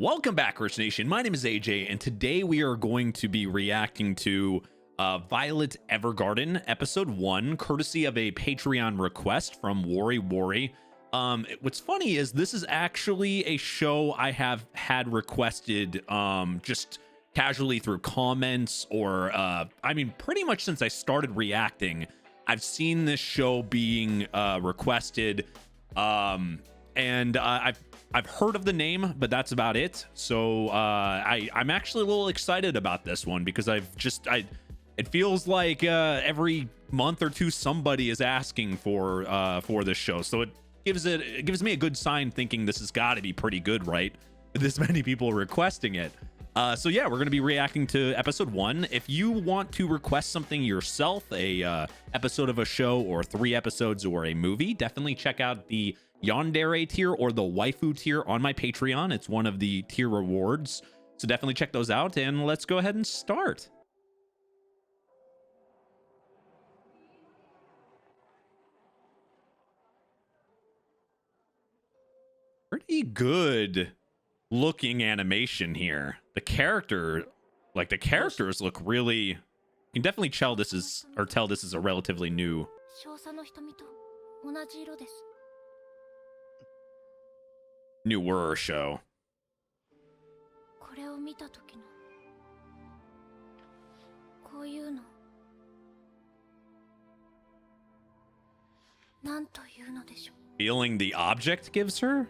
Welcome back, Rich Nation. My name is AJ, and today we are going to be reacting to Violet Evergarden episode 1, courtesy of a Patreon request from Wari Wari. What's funny is this is actually a show I have had requested just casually through comments or I mean pretty much since I started reacting. I've seen this show being requested, and I've heard of the name, but that's about it. So I'm actually a little excited about this one because it feels like every month or two somebody is asking for this show. So it gives me a good sign, thinking this has got to be pretty good, right? This many people requesting it. So yeah, we're gonna be reacting to episode 1. If you want to request something yourself, a episode of a show or 3 episodes or a movie, definitely check out the Yandere tier or the waifu tier on my Patreon. It's one of the tier rewards, so definitely check those out, and let's go ahead and start. Pretty good looking animation here. The characters look really, you can definitely tell this is a relatively new newer show. Feeling the object gives her?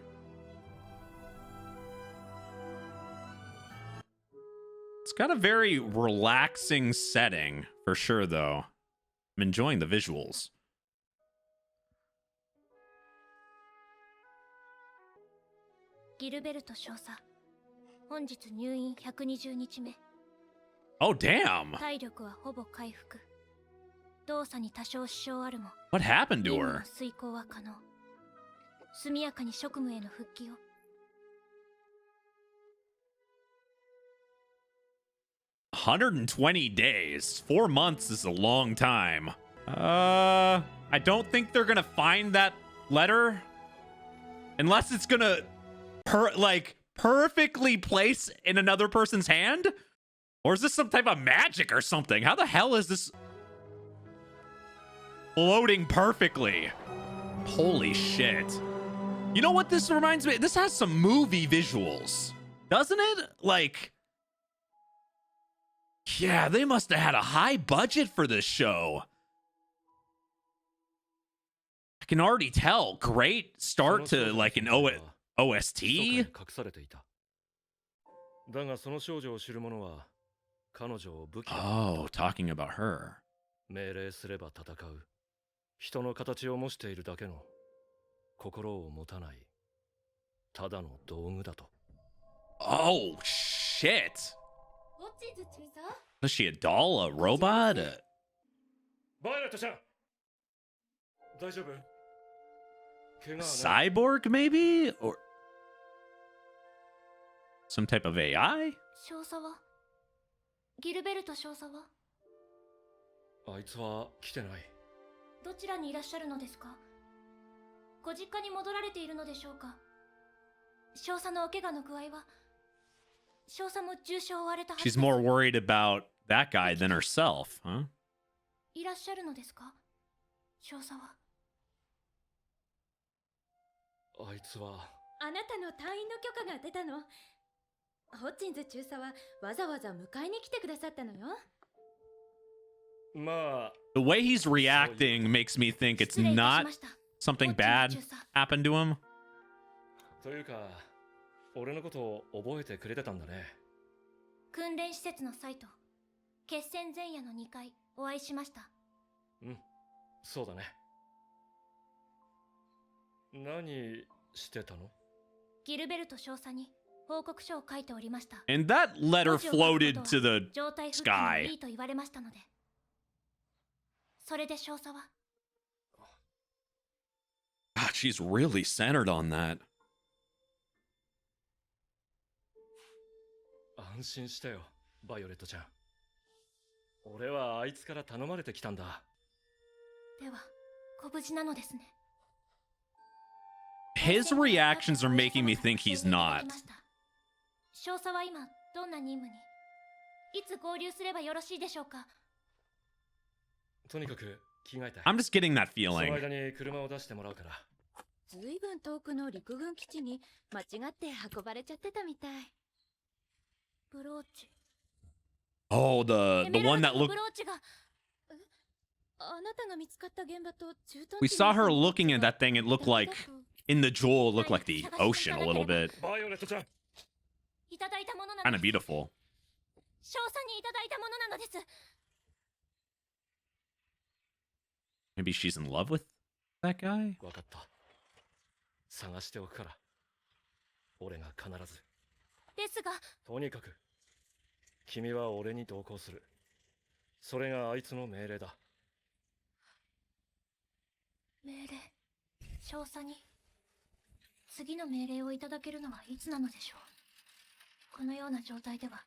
It's got a very relaxing setting for sure, though. I'm enjoying the visuals. Oh, damn. What happened to her? 120 days. 4 months is a long time. I don't think they're gonna find that letter unless it's gonna perfectly place in another person's hand. Or is this some type of magic or something? How the hell is this floating perfectly? Holy shit. You know what this reminds me? This has some movie visuals, doesn't it? Like, yeah, they must have had a high budget for this show. I can already tell. Great start to like an OST. Oh, talking about her. Oh, shit. Is she a doll, a robot? Cyborg, maybe? Or some type of AI? She's more worried about that guy than herself, huh? The way he's reacting makes me think it's not something bad happened to him. And that letter floated to the sky. God, she's really centered on that. His reactions are making me think he's not. 少佐は今どんな任務にいつ合流すればよろしいでしょうか。とにかく着替えて。 I'm just getting that その feeling. 間に車を出してもらうから。ずいぶん遠くの陸軍基地に間違って運ばれちゃってたみたい。ブローチ。 Oh, エ the メラ one ル that ドの looked. ブローチが。あなたが見つかった現場と中途 We saw her looking at that thing. It looked like in the jewel. It looked like the ocean a little bit. バイオレットちゃん。いただいたものな Kind の of です。 beautiful. 少佐にいただいたものなのです。 Maybe she's in love with that guy. わかった。探しておくから。俺が必ず。ですが、とにかく君は俺に同行する。それがあいつの命令だ。命令。少佐に次の命令をいただけるのはいつなのでしょう。このような状態では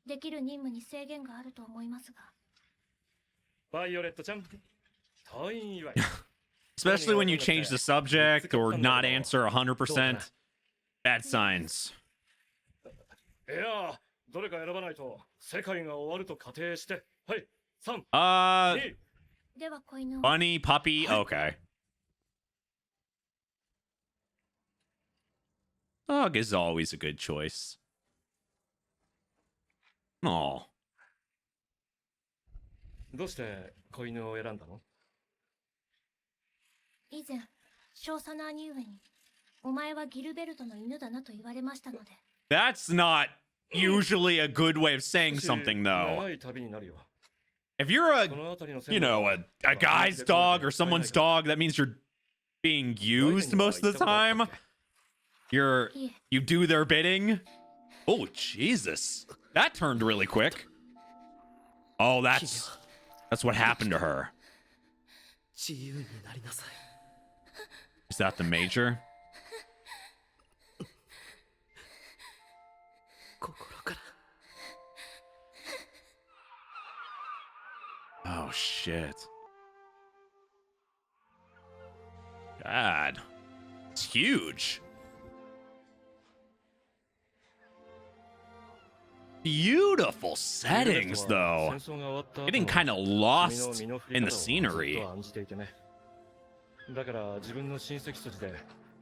できる任務に制限があると思いますが。バイオレットちゃん、退院祝い。 Especially when you change the subject or not answer 100%. Bad signs. いや、どれか選ばないと世界が終わると仮定して。はい、3、 Uh, では子犬を。 bunny, puppy. Okay. Dog is always a good choice. Oh. どうして子犬を選んだの？以前、少佐の兄上に、お前はギルベルトの犬だなと言われましたので。 That's not usually a good way of saying something, though. 長い旅になるよ。 If you're a, この辺りの線 you 路 know, は a guy's dog or someone's dog, that means you're being used most of the time. You do their bidding. Oh, Jesus. That turned really quick. Oh, that's what happened to her. 自由になりなさい。 Is that the major? 心から。 Oh, shit. God. It's huge. Beautiful settings, though. Getting kind of lost in the scenery. だから自分の親戚筋で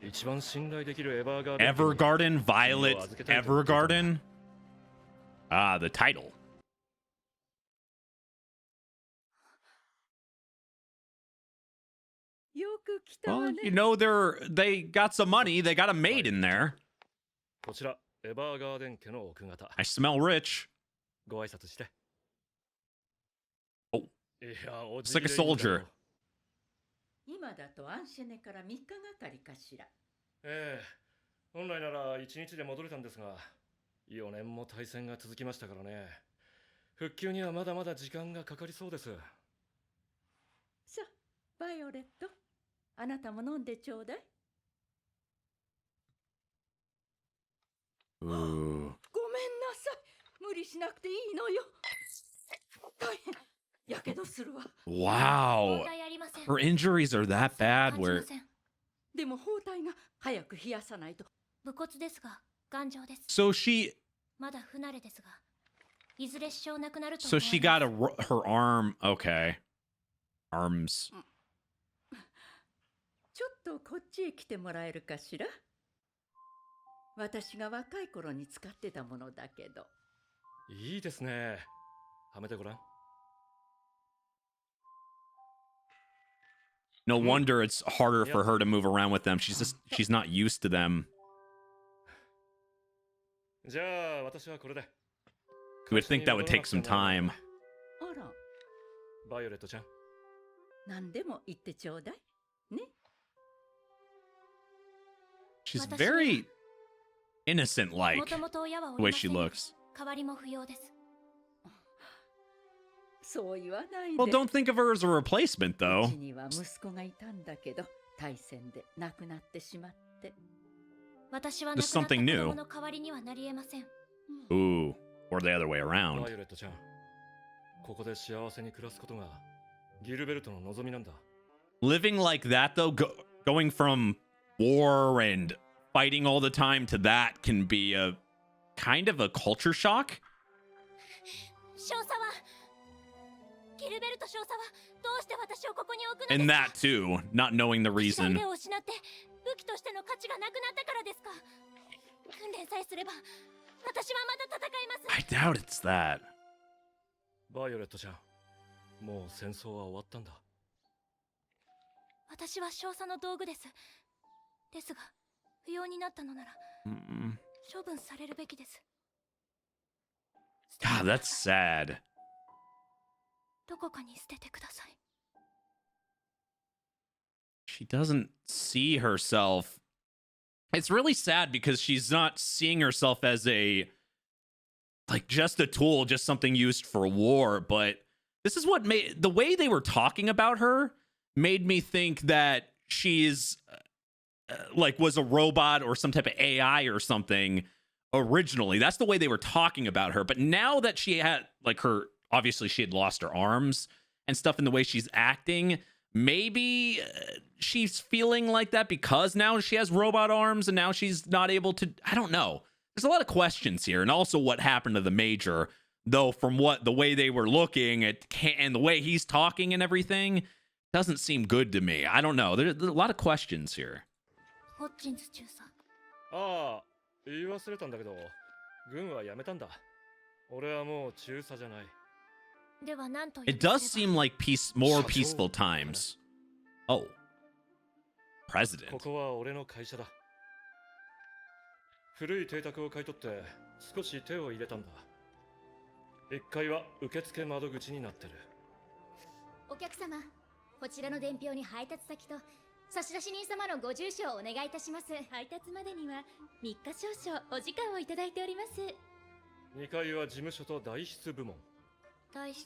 一番信頼できるエヴァーガーデン Evergarden, Violet, Evergarden. Ah, the title. よく来たわ Well, ね。 you know, they got some money. They got a maid in there. こちらエヴァーガーデン家の奥方。 I smell rich. ご挨拶して。お。いや、お It's 辞儀 like a でいいんだ soldier. よ。今だとアンシェネから3日がかりかしら。ええ、本来なら1日で戻れたんですが、4年も対戦が続きましたからね。復旧にはまだまだ時間がかかりそうです。さあ、バイオレット、あなたも飲んでちょうだい。 Ooh. ごめんなさい。無理しなくていいのよ。大変。やけどするわ。問 Wow. 題ありません。 Her injuries are that bad 感じま where せん。でも包帯が早く冷やさないと。武骨ですが、頑丈です。 so she まだ不慣れですが、いずれ支障なくなると so 思わ she れま got す。 her arm okay. Arms. ちょっとこっちへ来てもらえるかしら。私が若い頃に使ってたものだけど。いいですね。はめてごらん。 No wonder it's harder for her to move around with them. She's not used to them. じゃあ私はこれで。 You would think that would take some time. あら、バイオレットちゃん。何でも言ってちょうだい。ね。 She's very innocent も like ともと親はお the り way ませ she んが looks. 代わりも不要です。そう言わないで。 Well, don't think of her as a replacement う though. ちには息子がいたんだけど、大戦で亡くなってしまって。私は亡 There's くなった something 子 new. 供の代わりにはなり得ません。 Ooh, or the other way バ around. イオレットちゃん。ここで幸せに暮らすことがギルベルトの望みなんだ。 Living like that though, going from war and fighting all the time to that can be a kind of a culture shock. 少佐はギルベルト少佐はどうして私をここに置くのです And か that too, not knowing the 私が reason. 腕を失って武器としての価値がなくなったからですか。訓練さえすれば私はまだ戦います。 I doubt it's that. バイオレットちゃん、もう戦争は終わったんだ。私は少佐の道具です。ですが不要になったのなら Mm. 処分されるべきです。 God, that's sad. どこかに捨ててください。 She doesn't see herself. It's really sad because she's not seeing herself as a, like, just a tool, just something used for war. But this is what made the way they were talking about her made me think that she's like was a robot or some type of AI or something originally. That's the way they were talking about her. But now that she had like her, obviously she had lost her arms and stuff in the way she's acting, maybe she's feeling like that because now she has robot arms and now she's not able to, I don't know. There's a lot of questions here. And also what happened to the Major, though, from what the way they were looking at and the way he's talking and everything doesn't seem good to me. I don't know. There's a lot of questions here. ホッジンズ中佐。ああ、言い忘れたんだけど、軍は辞めたんだ。俺はもう中佐じゃない。では何と It does seem like more peaceful times. Oh. こ President. こは俺の会社だ。古い邸宅を買い取って少し手を入れたんだ。1階は受付窓口になってる。お客様、こちらの伝票に配達先と差出人様のご住所をお願いいたします。配達までには3日少々お時間をいただいております。2階は事務所と代筆部門。代筆。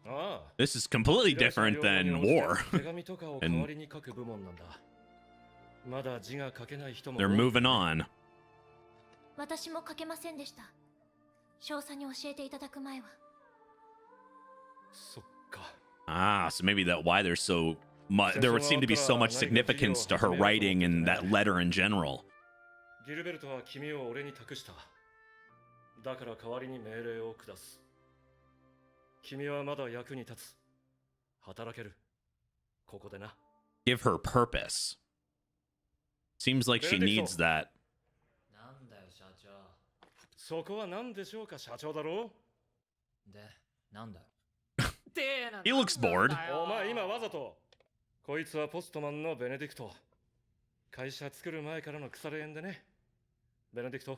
ああ。 This is completely different than war. 手紙とかを代わりに書く部門なんだ。まだ字が書けない人も。 They're moving on. 私も書けませんでした。少佐に教えていただく前は。そっか。 Ah, so maybe that why there's so much, there would seem to be so much significance to her writing and that letter in general. ギルベルトは君を俺に託した。だから代わりに命令を下す。君はまだ役に立つ。働ける。ここでな。Give her purpose. Seems like she needs that. なんだよ社長。そこは何でしょうか社長だろで、なんだよ。 He looks bored. お前今わざと。こいつはポストマンのベネディクト。会社作る前からの腐れ縁でね。ベネディクト。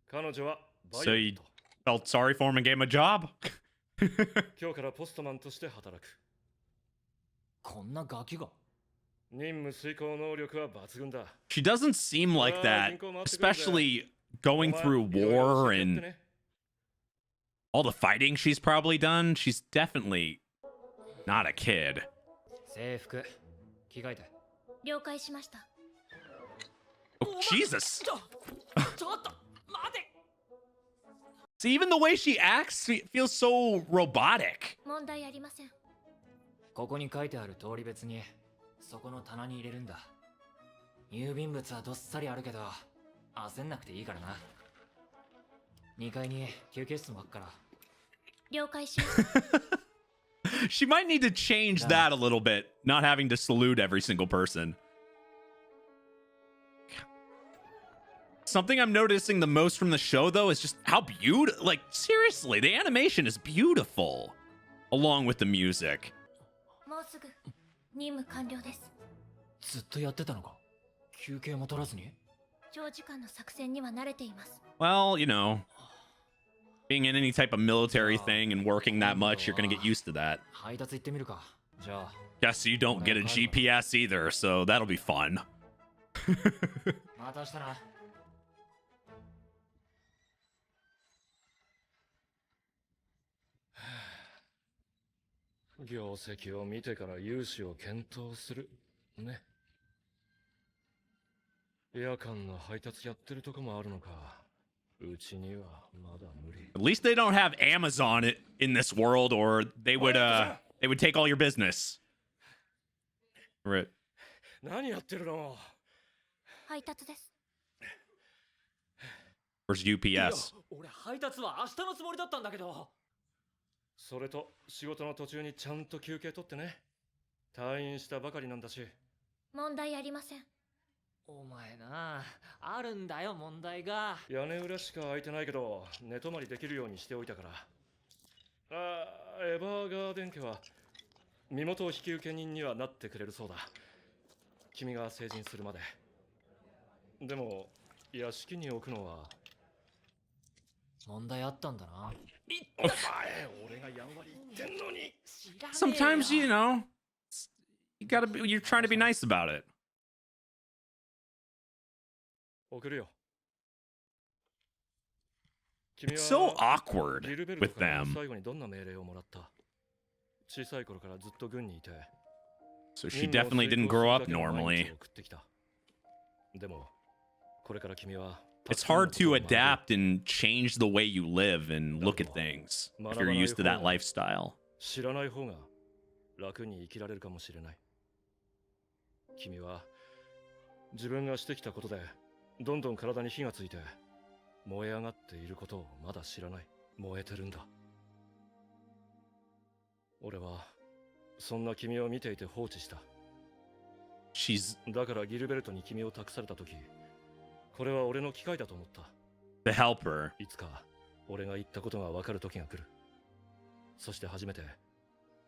彼女はバイオ So レ you ット。 felt sorry for him and gave him a job? 今日からポストマンとして働く。こんなガキが。任務遂行能力は抜群だ。 She doesn't seem like that, especially going through war and all the fighting she's probably done. She's definitely not a kid. 制服、着替えて。了解しました。 Oh, Jesus. ちょっと待て。 See, even the way she acts feels so robotic. 問題ありません。ここに書いてある通り別に、そこの棚に入れるんだ。郵便物はどっさりあるけど、焦んなくていいからな。2階に休憩室もあっから。了解しました。 She might need to change that a little bit, not having to salute every single person. Something I'm noticing the most from the show, though, is just how beautiful. Like, seriously, the animation is beautiful, along with the music. もうすぐ任務完了です。ずっとやってたのか。休憩も取らずに。長時間の作戦には慣れています。 Well, you know, being in any type of military thing and working that much, you're gonna get used to that. 配達行ってみるか。じゃあ。 Guess you don't get a GPS either, so that'll be fun. また明日な。業績を見てから融資を検討する。ね。夜間の配達やってるとこもあるのか。うちにはまだ無理。 At least they don't have Amazon in this world, or they would take all your business. Right. 何やってるの？配達です。Where's いや UPS? 俺配達は明日のつもりだったんだけど。それと仕事の途中にちゃんと休憩取ってね。退院したばかりなんだし。問題ありません。お前な、あるんだよ問題が。屋根裏しか空いてないけど寝泊まりできるようにしておいたから。エヴァーガーデン家は身元引受人にはなってくれるそうだ。君が成人するまで。でも屋敷に置くのは。問題あったんだな。俺がやんわり言ってんのに。 Sometimes, you know, you gotta be, you're trying to be nice about it. 送るよ。君 It's so は awkward ギルベルト with から them. 最後にどんな命令をもらった？小さい頃からずっと軍にいて。 So she definitely didn't grow up normally. でもこれから君は It's hard to adapt and change the way you live and look at things if you're used to that lifestyle. 知らない方が楽に生きられるかもしれない。君は自分がしてきたことでどんどん体に火がついて燃え上がっていることをまだ知らない。燃えてるんだ。俺はそんな君を見ていて放置した。 She's だからギルベルトに君を託された時、これは俺の機会だと思った。 the helper. いつか俺が言ったことが分かる時が来る。そして初めて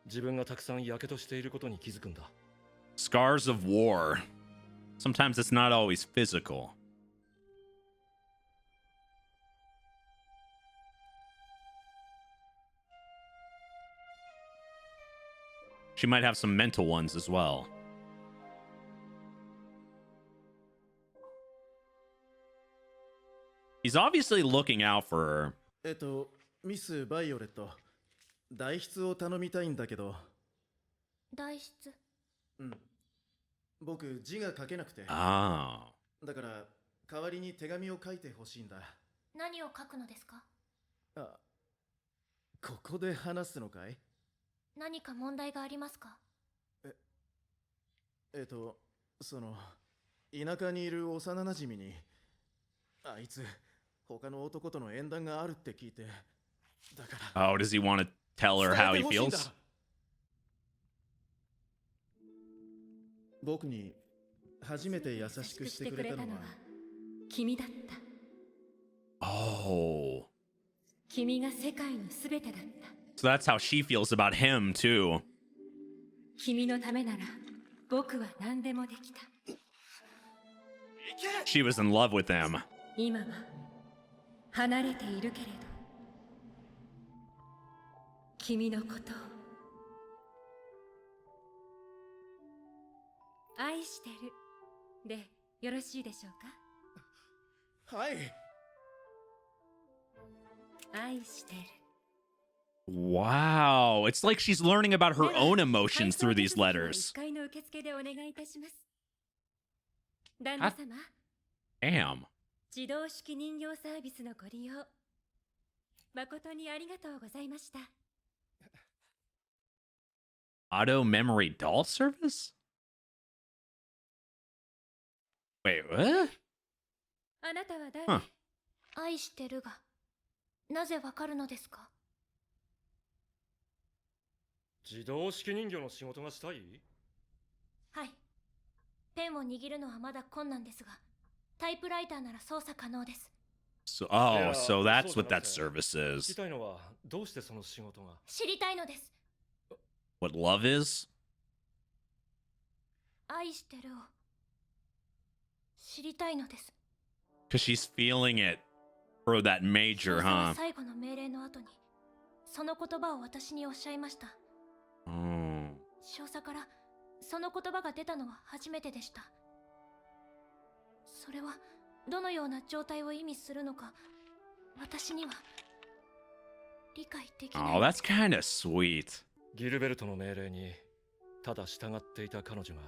自分がたくさんやけどしていることに気づくんだ。 Scars of war. Sometimes it's not always physical. She might have some mental ones as well. He's obviously looking out for her. ミス・バイオレット、代筆を頼みたいんだけど。代筆。僕、字が書けなくて。Ah. だから、代わりに手紙を書いてほしいんだ。何を書くのですか？ここで話すのかい？何か問題がありますか？その、田舎にいる幼なじみに、あいつ、他の男との縁談があるって聞いて、だから。Oh, does he want to tell her how he feels? 僕に初めて優しくしてくれたのは君だった。 Oh. 君が世界のすべてだった。 So that's how she feels about him, too. 君のためなら僕は何でもできた。 She was in love with him. 今は離れているけれど、君のことを愛してるでよろしいでしょうか？はい。愛してる。 Wow. It's like she's learning about her own emotions through these letters. 1階の受付でお願いいたします。旦那様、 Damn. 自動式人形サービスのご利用誠にありがとうございました。 Auto memory doll service? Wait, what? あなたは誰？ Huh. 愛してるが、なぜわかるのですか？自動式人形の仕事がしたい？はい。ペンを握るのはまだ困難ですが、タイプライターなら操作可能です。So, いや、 so that's そう what じゃな that くて、 service 聞 is. きたいのはどうしてその仕事が。知りたいのです。 What love is? 愛してるを知りたいのです。 Because she's feeling it for that major, 少佐は huh? 最後の命令の後に、その言葉を私におっしゃいました。 Oh. 少佐からその言葉が出たのは初めてでした。それはどのような状態を意味するのか、私には理解できない。 Oh, that's kind of sweet. ギルベルトの命令にただ従っていた彼女が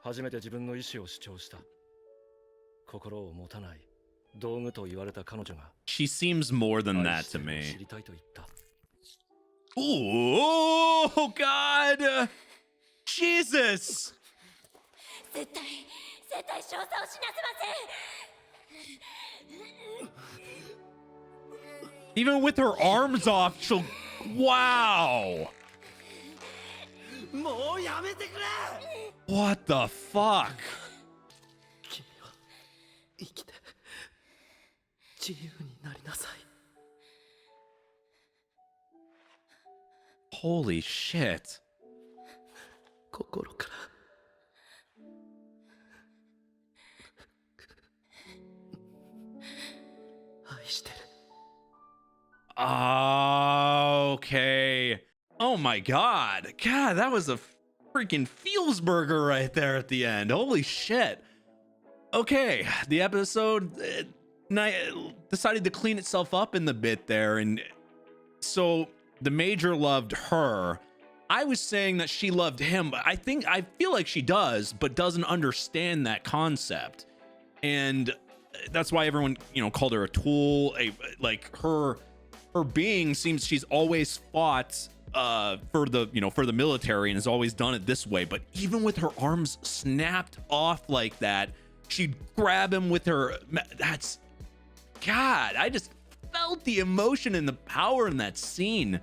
初めて自分の意思を主張した。心を持たない道具と言われた彼女が She seems more than 愛 that して to るを me. 知りたいと言った。 Oh, God. Jesus. 絶対少佐を死なせません。Even with her arms off, she'll. Wow. もうやめてくれ What the fuck? 君は生きて自由になりなさい Holy shit. 心から愛してる Okay. Oh my god. God, that was a freaking Feelsburger right there at the end. Holy shit. Okay, the episode decided to clean itself up in the bit there. And so the Major loved her. I was saying that she loved him, but I feel like she does, but doesn't understand that concept. And that's why everyone, called her a tool. Like her being seems she's always fought for the military and has always done it this way. But even with her arms snapped off like that, she'd grab him with her. That's God. I just felt the emotion and the power in that scene.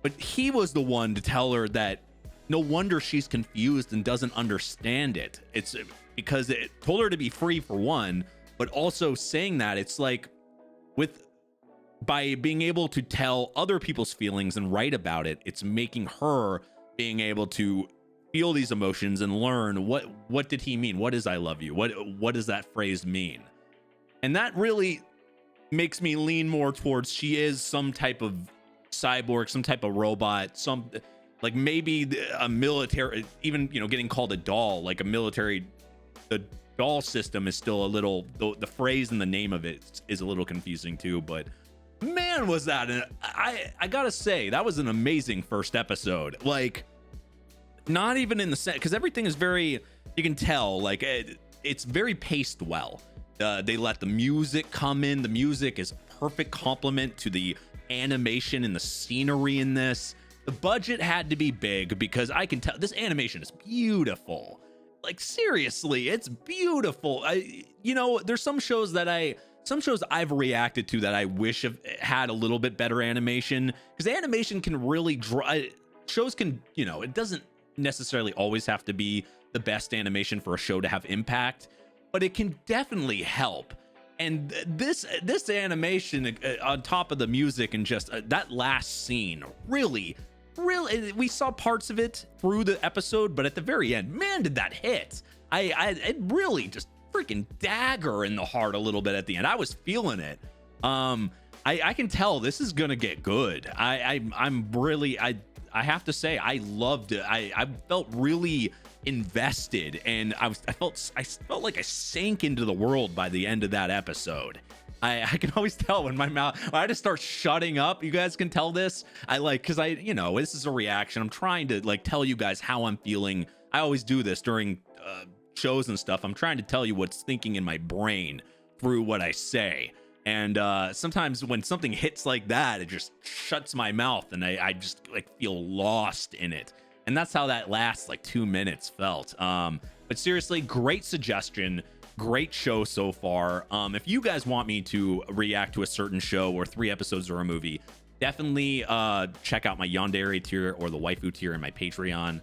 But he was the one to tell her that no wonder she's confused and doesn't understand it. It's because it told her to be free for one, but also saying that it's like by being able to tell other people's feelings and write about it, it's making her being able to feel these emotions and learn what did he mean? What is I love you? What does that phrase mean? And that really makes me lean more towards she is some type of cyborg, some type of robot, some like maybe a military, even getting called a doll, like a military. The doll system is still a little, the phrase and the name of it is a little confusing too, but man, was that I gotta say that was an amazing first episode. Like, not even in the set, because everything is very, you can tell like it's very paced well. They let the music come in. The music is a perfect complement to the animation and the scenery in this. The budget had to be big because I can tell this animation is beautiful. Like, seriously, it's beautiful. There's some shows I've reacted to that I wish have had a little bit better animation, because animation can really shows can, it doesn't necessarily always have to be the best animation for a show to have impact, but it can definitely help. And this animation on top of the music and just that last scene really, we saw parts of it through the episode, but at the very end, man, did that hit. It really just freaking dagger in the heart a little bit at the end. I was feeling it. I can tell this is gonna get good. I'm really, I have to say, I loved it. I felt really invested, and I felt like I sank into the world by the end of that episode. I can always tell when my mouth, I just start shutting up. You guys can tell this. Because this is a reaction. I'm trying to tell you guys how I'm feeling. I always do this during shows and stuff. I'm trying to tell you what's thinking in my brain through what I say. And sometimes when something hits like that, it just shuts my mouth, and I just feel lost in it. And that's how that last 2 minutes felt. But seriously, great suggestion. Great show so far. If you guys want me to react to a certain show or 3 episodes or a movie, definitely check out my Yandere tier or the Waifu tier in my Patreon.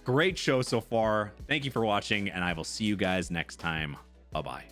Great show so far. Thank you for watching, and I will see you guys next time. Bye-bye.